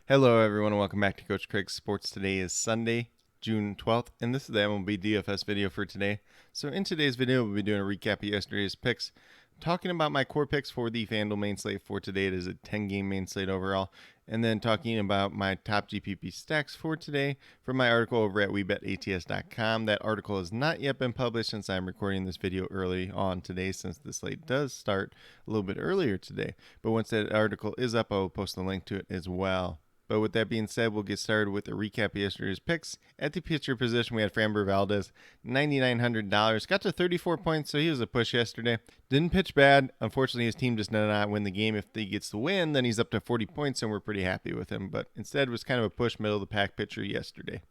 Hello, everyone, and welcome back to Coach Craig's Sports. Today is Sunday, June 12th, and this is the MLB DFS video for today. So in today's video, we'll be doing a recap of yesterday's picks, talking about my core picks for the FanDuel main slate for today. It is a 10-game main slate overall, and then talking about my top GPP stacks for today from my article over at WeBetATS.com. That article has not yet been published since I'm recording this video early on today, since the slate does start a little bit earlier today. But once that article is up, I will post the link to it as well. But with that being said, we'll get started with a recap of yesterday's picks. At the pitcher position, we had Framber Valdez, $9,900. Got to 34 points, so he was a push yesterday. Didn't pitch bad. Unfortunately, his team just did not win the game. If he gets the win, then he's up to 40 points, and we're pretty happy with him. But instead, was kind of a push middle-of-the-pack pitcher yesterday.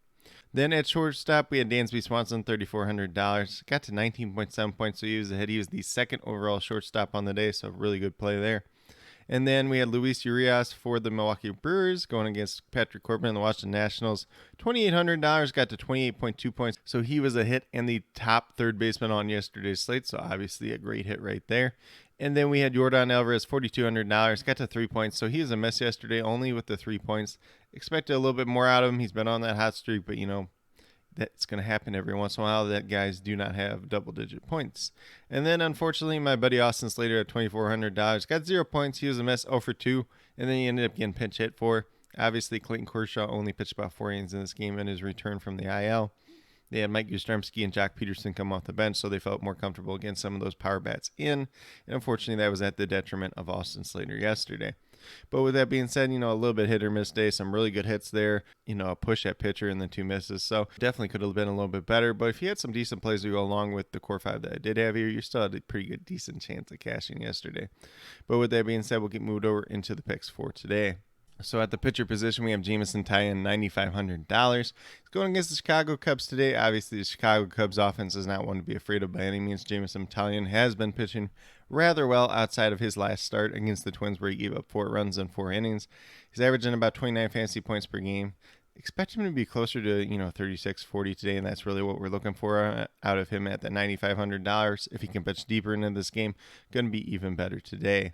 Then at shortstop, we had Dansby Swanson, $3,400. Got to 19.7 points, so he was ahead. He was the second overall shortstop on the day, so really good play there. And then we had Luis Urias for the Milwaukee Brewers going against Patrick Corbin and the Washington Nationals. $2,800, got to 28.2 points. So he was a hit and the top third baseman on yesterday's slate. So obviously a great hit right there. And then we had Yordan Alvarez, $4,200, got to 3 points. So he was a mess yesterday, only with the 3 points. Expected a little bit more out of him. He's been on that hot streak, but that's going to happen every once in a while that guys do not have double-digit points. And then, unfortunately, my buddy Austin Slater at $2,400 got 0 points. He was a mess, 0 for 2, and then he ended up getting pinch hit for. Obviously, Clayton Kershaw only pitched about 4 innings in this game in his return from the IL. They had Mike Yastrzemski and Jock Peterson come off the bench, so they felt more comfortable against some of those power bats in. And unfortunately, that was at the detriment of Austin Slater yesterday. But with that being said, a little bit hit or miss day, some really good hits there, a push at pitcher and then 2 misses. So definitely could have been a little bit better. But if you had some decent plays to go along with the core 5 that I did have here, you still had a pretty good, decent chance of cashing yesterday. But with that being said, we'll get moved over into the picks for today. So at the pitcher position, we have Jameson Taillon, $9,500. He's going against the Chicago Cubs today. Obviously, the Chicago Cubs offense is not one to be afraid of by any means. Jameson Taillon has been pitching rather well outside of his last start against the Twins, where he gave up 4 runs in 4 innings. He's averaging about 29 fantasy points per game. Expect him to be closer to 36, 40 today, and that's really what we're looking for out of him at that $9,500. If he can pitch deeper into this game, going to be even better today.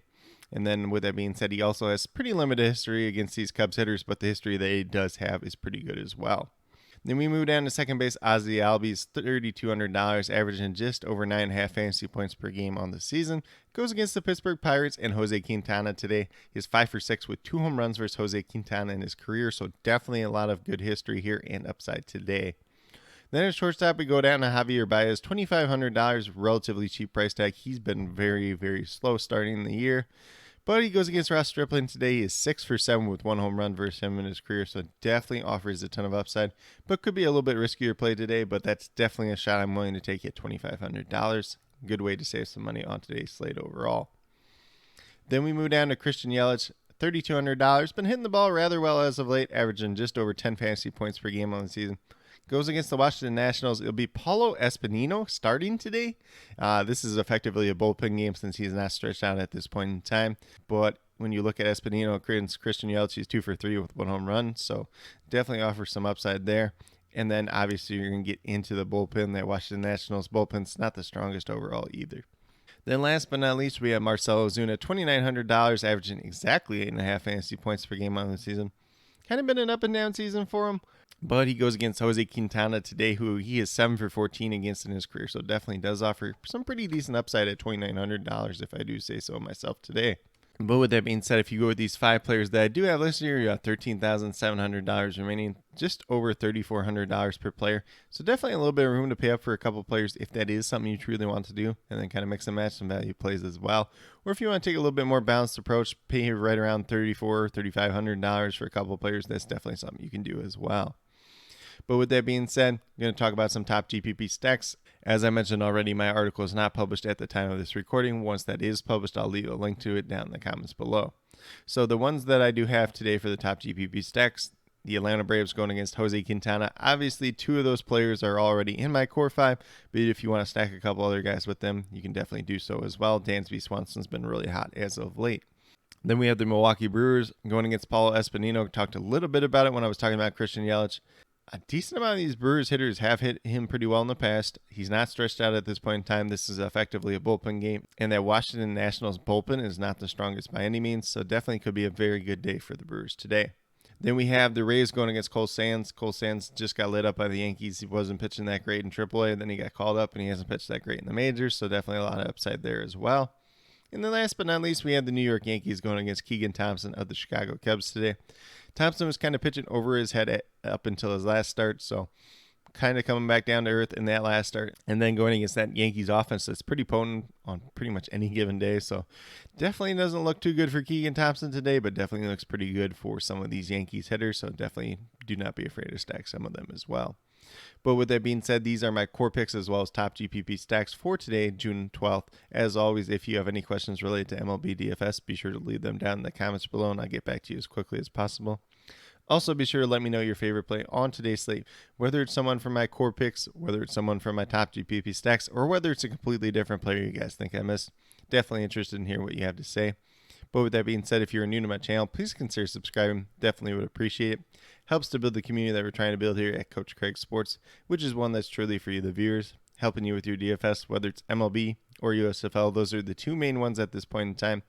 And then with that being said, he also has pretty limited history against these Cubs hitters, but the history that he does have is pretty good as well. Then we move down to second base. Ozzie Albies, $3,200, averaging just over 9.5 fantasy points per game on the season. Goes against the Pittsburgh Pirates and Jose Quintana today. He's 5 for 6 with 2 home runs versus Jose Quintana in his career, so definitely a lot of good history here and upside today. Then at shortstop, we go down to Javier Baez, $2,500, relatively cheap price tag. He's been very, very slow starting the year. But he goes against Ross Stripling today. He is 6 for 7 with 1 home run versus him in his career, so definitely offers a ton of upside. But could be a little bit riskier play today, but that's definitely a shot I'm willing to take at $2,500. Good way to save some money on today's slate overall. Then we move down to Christian Yelich, $3,200. Been hitting the ball rather well as of late, averaging just over 10 fantasy points per game on the season. Goes against the Washington Nationals. It'll be Paulo Espinino starting today. This is effectively a bullpen game since he's not stretched out at this point in time. But when you look at Espinino against Christian Yelich, he's 2 for 3 with 1 home run. So definitely offers some upside there. And then obviously you're going to get into the bullpen. That Washington Nationals bullpen's not the strongest overall either. Then last but not least, we have Marcell Ozuna, $2,900, averaging exactly 8.5 fantasy points per game on the season. Kind of been an up and down season for him. But he goes against Jose Quintana today, who he is 7 for 14 against in his career. So definitely does offer some pretty decent upside at $2,900 if I do say so myself today. But with that being said, if you go with these 5 players that I do have listed here, you got $13,700 remaining, just over $3,400 per player. So definitely a little bit of room to pay up for a couple players if that is something you truly want to do, and then kind of mix and match some value plays as well. Or if you want to take a little bit more balanced approach, pay right around $3,400, $3,500 for a couple players, that's definitely something you can do as well. But with that being said, I'm going to talk about some top GPP stacks. As I mentioned already, my article is not published at the time of this recording. Once that is published, I'll leave a link to it down in the comments below. So the ones that I do have today for the top GPP stacks, the Atlanta Braves going against Jose Quintana. Obviously, 2 of those players are already in my core 5, but if you want to stack a couple other guys with them, you can definitely do so as well. Dansby Swanson's been really hot as of late. Then we have the Milwaukee Brewers going against Paulo Espinino. Talked a little bit about it when I was talking about Christian Yelich. A decent amount of these Brewers hitters have hit him pretty well in the past. He's not stretched out at this point in time. This is effectively a bullpen game. And that Washington Nationals bullpen is not the strongest by any means, so definitely could be a very good day for the Brewers today. Then we have the Rays going against Cole Sands. Cole Sands just got lit up by the Yankees. He wasn't pitching that great in AAA. Then he got called up, and he hasn't pitched that great in the majors, so definitely a lot of upside there as well. And then last but not least, we have the New York Yankees going against Keegan Thompson of the Chicago Cubs today. Thompson was kind of pitching over his head up until his last start, so kind of coming back down to earth in that last start, and then going against that Yankees offense that's pretty potent on pretty much any given day. So definitely doesn't look too good for Keegan Thompson today, but definitely looks pretty good for some of these Yankees hitters. So definitely do not be afraid to stack some of them as well. But with that being said, these are my core picks as well as top GPP stacks for today, June 12th. As always, if you have any questions related to MLB DFS, be sure to leave them down in the comments below, and I'll get back to you as quickly as possible. Also, be sure to let me know your favorite play on today's slate, whether it's someone from my core picks, whether it's someone from my top GPP stacks, or whether it's a completely different player you guys think I missed. Definitely interested in hearing what you have to say. But with that being said, if you're new to my channel, please consider subscribing. Definitely would appreciate it. Helps to build the community that we're trying to build here at Coach Craig Sports, which is one that's truly for you, the viewers, helping you with your DFS, whether it's MLB or USFL. Those are the two main ones at this point in time.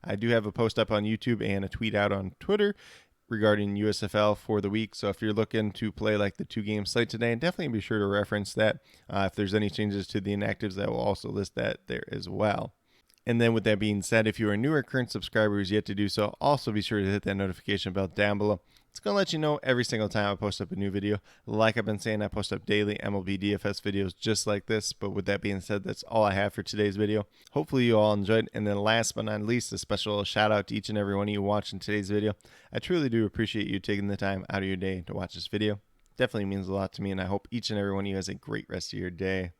I do have a post up on YouTube and a tweet out on Twitter regarding USFL for the week. So if you're looking to play like the 2-game slate today, definitely be sure to reference that. If there's any changes to the inactives, I will also list that there as well. And then with that being said, if you are a newer current subscriber who's yet to do so, also be sure to hit that notification bell down below. It's going to let you know every single time I post up a new video. Like I've been saying, I post up daily MLB DFS videos just like this. But with that being said, that's all I have for today's video. Hopefully you all enjoyed. And then last but not least, a special shout out to each and every one of you watching today's video. I truly do appreciate you taking the time out of your day to watch this video. Definitely means a lot to me, and I hope each and every one of you has a great rest of your day.